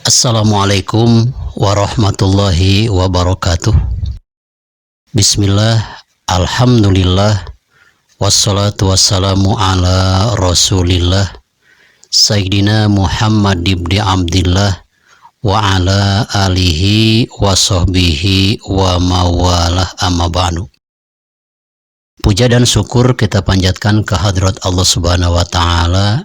Assalamualaikum warahmatullahi wabarakatuh. Bismillah, alhamdulillah, wassalatu wassalamu ala rasulillah, Sayyidina Muhammad ibn Abdillah, wa ala alihi wa sahbihi wa mawalah, amma ba'du. Puja dan syukur kita panjatkan ke hadrat Allah Subhanahu wa Ta'ala.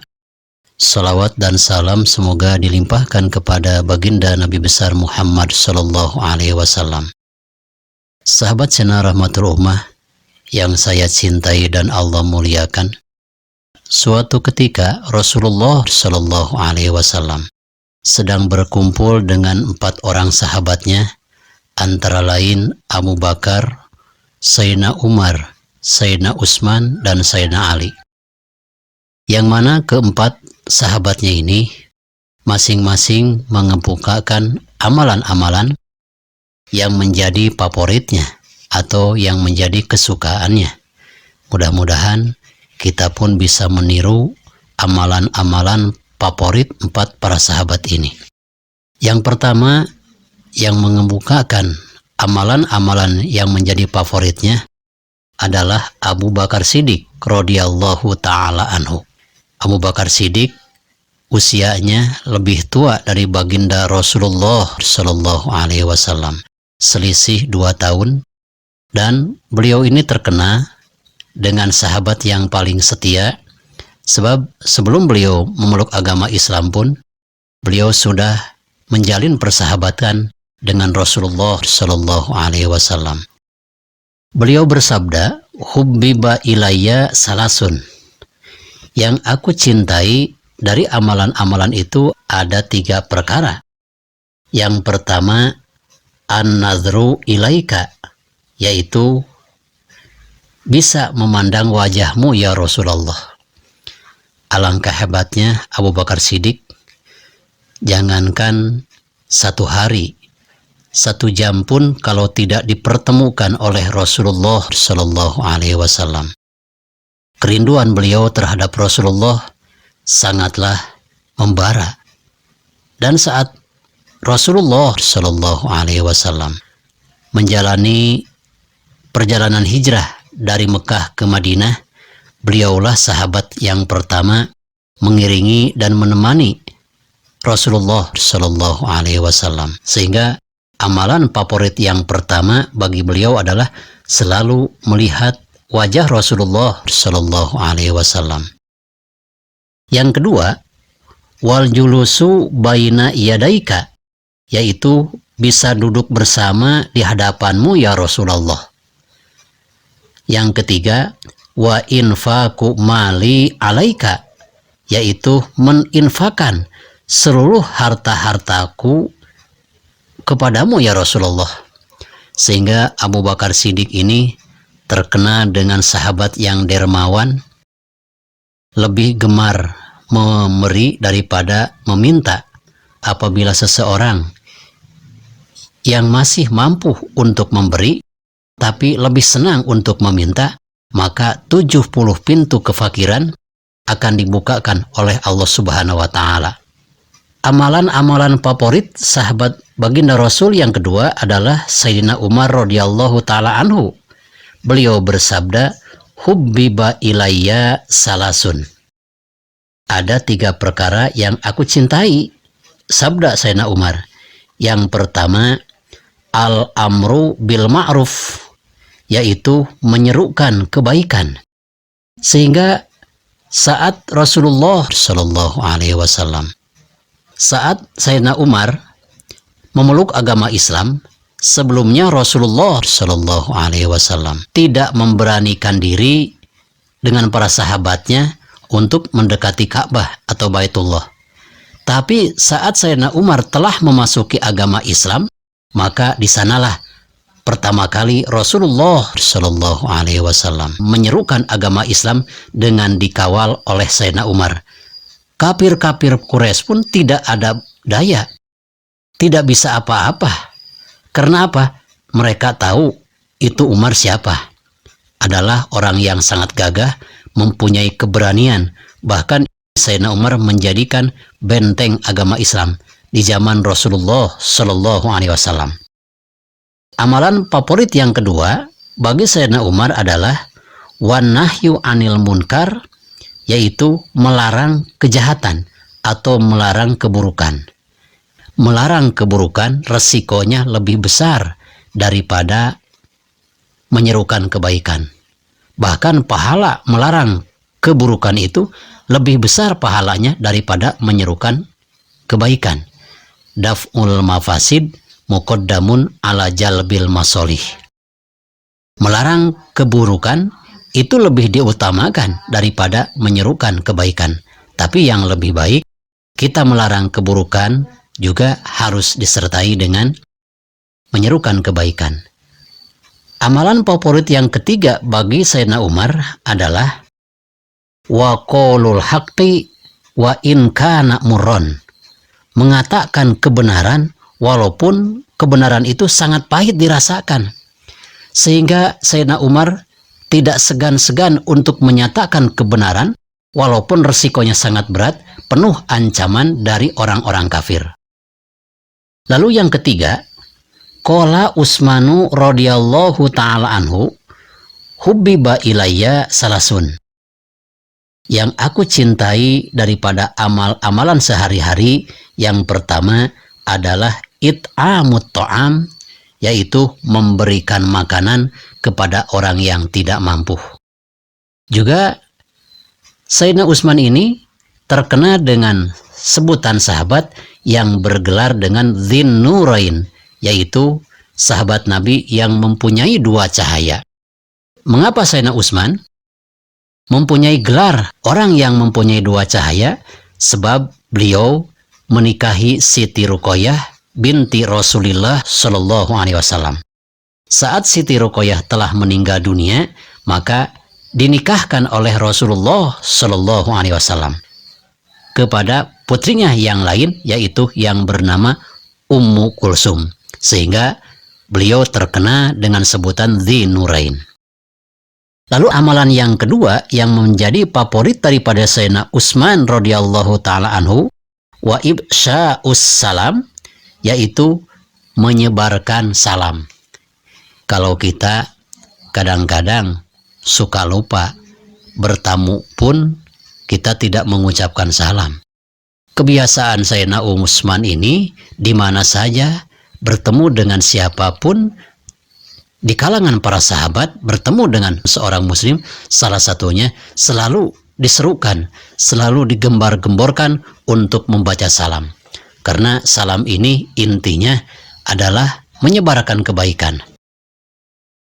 Salawat dan salam semoga dilimpahkan kepada baginda Nabi besar Muhammad Sallallahu Alaihi Wasallam. Sahabat channel Rahmatul Ummah yang saya cintai dan Allah muliakan. Suatu ketika Rasulullah Sallallahu Alaihi Wasallam sedang berkumpul dengan 4 orang sahabatnya, antara lain Abu Bakar, Sayyidina Umar, Sayyidina Utsman, dan Sayyidina Ali. Yang mana keempat sahabatnya ini masing-masing mengemukakan amalan-amalan yang menjadi favoritnya atau yang menjadi kesukaannya. Mudah-mudahan kita pun bisa meniru amalan-amalan favorit 4 para sahabat ini. Yang pertama yang mengemukakan amalan-amalan yang menjadi favoritnya adalah Abu Bakar Siddiq radhiyallahu ta'ala anhu. Abu Bakar Siddiq usianya lebih tua dari baginda Rasulullah Sallallahu Alaihi Wasallam, selisih 2 tahun, dan beliau ini terkena dengan sahabat yang paling setia, sebab sebelum beliau memeluk agama Islam pun beliau sudah menjalin persahabatan dengan Rasulullah Sallallahu Alaihi Wasallam. Beliau bersabda, "Hubbiba ilayya salasun." Yang aku cintai dari amalan-amalan itu ada 3 perkara. Yang pertama, an-nadhru ilaika, yaitu bisa memandang wajahmu ya Rasulullah. Alangkah hebatnya Abu Bakar Siddiq, jangankan 1 hari, 1 jam pun kalau tidak dipertemukan oleh Rasulullah Sallallahu Alaihi Wasallam. Kerinduan beliau terhadap Rasulullah sangatlah membara. Dan saat Rasulullah Shallallahu Alaihi Wasallam menjalani perjalanan hijrah dari Mekah ke Madinah, beliaulah sahabat yang pertama mengiringi dan menemani Rasulullah Shallallahu Alaihi Wasallam. Sehingga amalan favorit yang pertama bagi beliau adalah selalu melihat wajah Rasulullah Sallallahu Alaihi Wasallam. Yang kedua, wal julusu baina yadaika, yaitu bisa duduk bersama di hadapanmu ya Rasulullah. Yang ketiga, wa infaqu mali alaika, yaitu meninfakkan seluruh harta-hartaku kepadamu ya Rasulullah. Sehingga Abu Bakar Siddiq ini terkena dengan sahabat yang dermawan, lebih gemar memberi daripada meminta. Apabila seseorang yang masih mampu untuk memberi tapi lebih senang untuk meminta, maka 70 pintu kefakiran akan dibukakan oleh Allah Subhanahu wa Ta'ala. Amalan-amalan favorit sahabat baginda Rasul yang kedua adalah Sayyidina Umar radhiyallahu ta'ala anhu. Beliau bersabda, "Hubbiba ilayya salasun." Ada 3 perkara yang aku cintai, sabda Sayyidina Umar. Yang pertama, al-amru bil ma'ruf, yaitu menyerukan kebaikan. Sehingga saat Rasulullah Shallallahu Alaihi Wasallam, saat Sayyidina Umar memeluk agama Islam, sebelumnya Rasulullah Shallallahu Alaihi Wasallam tidak memberanikan diri dengan para sahabatnya untuk mendekati Ka'bah atau Baitullah. Tapi saat Sayyidina Umar telah memasuki agama Islam, maka di sanalah pertama kali Rasulullah Shallallahu Alaihi Wasallam menyerukan agama Islam dengan dikawal oleh Sayyidina Umar. Kafir-kafir Quraisy pun tidak ada daya, tidak bisa apa-apa. Karena apa? Mereka tahu itu Umar siapa. Adalah orang yang sangat gagah, mempunyai keberanian. Bahkan Sayyidina Umar menjadikan benteng agama Islam. di zaman Rasulullah Shallallahu Alaihi Wasallam. Amalan favorit yang kedua bagi Sayyidina Umar adalah wanahyu anil munkar, yaitu melarang kejahatan atau melarang keburukan. Melarang keburukan resikonya lebih besar daripada menyerukan kebaikan. Bahkan pahala melarang keburukan itu lebih besar pahalanya daripada menyerukan kebaikan. Daf'ul mafasid muqaddamun ala jalbil masolih. Melarang keburukan itu lebih diutamakan daripada menyerukan kebaikan. Tapi yang lebih baik, kita melarang keburukan juga harus disertai dengan menyerukan kebaikan. Amalan favorit yang ketiga bagi Sayyidina Umar adalah wa qaulul haqqi wa in kana murron. Mengatakan kebenaran walaupun kebenaran itu sangat pahit dirasakan. Sehingga Sayyidina Umar tidak segan-segan untuk menyatakan kebenaran walaupun resikonya sangat berat, penuh ancaman dari orang-orang kafir. Lalu yang ketiga, qala Utsmanu radhiyallahu ta'ala anhu hubbiba ilayya salasun. Yang aku cintai daripada amal-amalan sehari-hari, yang pertama adalah it'amut ta'am, yaitu memberikan makanan kepada orang yang tidak mampu. Juga Sayyidina Utsman ini terkenal dengan sebutan sahabat yang bergelar dengan Dzinnurain, yaitu sahabat Nabi yang mempunyai dua cahaya. Mengapa Sayyidina Utsman mempunyai gelar orang yang mempunyai dua cahaya? Sebab beliau menikahi Siti Ruqayyah binti Rasulullah Shallallahu Alaihi Wasallam. Saat Siti Ruqayyah telah meninggal dunia, maka dinikahkan oleh Rasulullah Shallallahu Alaihi Wasallam kepada putrinya yang lain, yaitu yang bernama Ummu Kulsum, sehingga beliau terkena dengan sebutan Dzinnurain. Lalu amalan yang kedua yang menjadi favorit daripada Sayyidina Utsman radhiyallahu taala anhu wa ibsya'us salam, yaitu menyebarkan salam. Kalau kita kadang-kadang suka lupa, bertamu pun kita tidak mengucapkan salam. Kebiasaan Sayyidina Utsman ini di mana saja bertemu dengan siapapun di kalangan para sahabat, bertemu dengan seorang muslim, salah satunya selalu diserukan, selalu digembar-gemborkan untuk membaca salam. Karena salam ini intinya adalah menyebarkan kebaikan.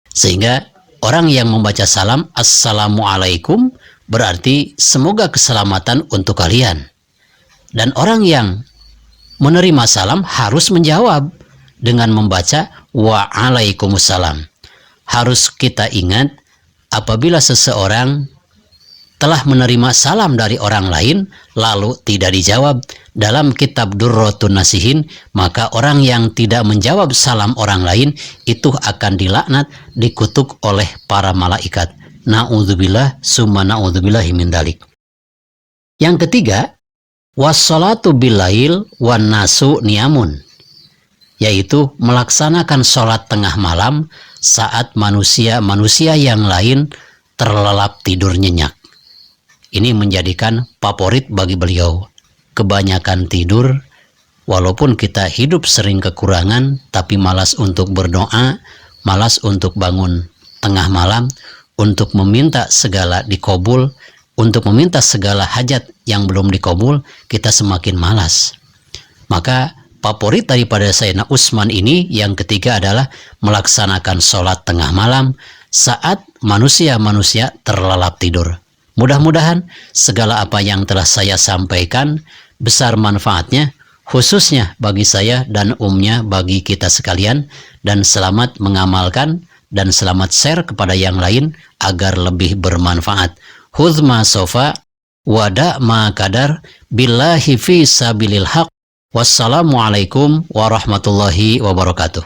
Sehingga orang yang membaca salam, Assalamualaikum, berarti semoga keselamatan untuk kalian. Dan orang yang menerima salam harus menjawab dengan membaca Waalaikumsalam. Harus kita ingat, apabila seseorang telah menerima salam dari orang lain lalu tidak dijawab, dalam kitab Durratun Nasihin, maka orang yang tidak menjawab salam orang lain itu akan dilaknat, dikutuk oleh para malaikat. Na'udzubillah summa na'udzubillahi min dzalik. Yang ketiga, wassalatu bilail wan nasu niyamun, yaitu melaksanakan sholat tengah malam saat manusia yang lain terlelap tidur nyenyak. Ini menjadikan favorit bagi beliau. Kebanyakan tidur, walaupun kita hidup sering kekurangan, tapi malas untuk berdoa, malas untuk bangun tengah malam, untuk meminta segala dikabul, untuk meminta segala hajat yang belum dikabul, kita semakin malas. Maka favorit daripada Sayyidina Utsman ini yang ketiga adalah melaksanakan sholat tengah malam saat manusia-manusia terlelap tidur. Mudah-mudahan segala apa yang telah saya sampaikan besar manfaatnya, khususnya bagi saya dan umumnya bagi kita sekalian, dan selamat mengamalkan dan selamat share kepada yang lain agar lebih bermanfaat. Huzma sofa wada ma kadar billahi fi sabilil haq. Wassalamualaikum warahmatullahi wabarakatuh.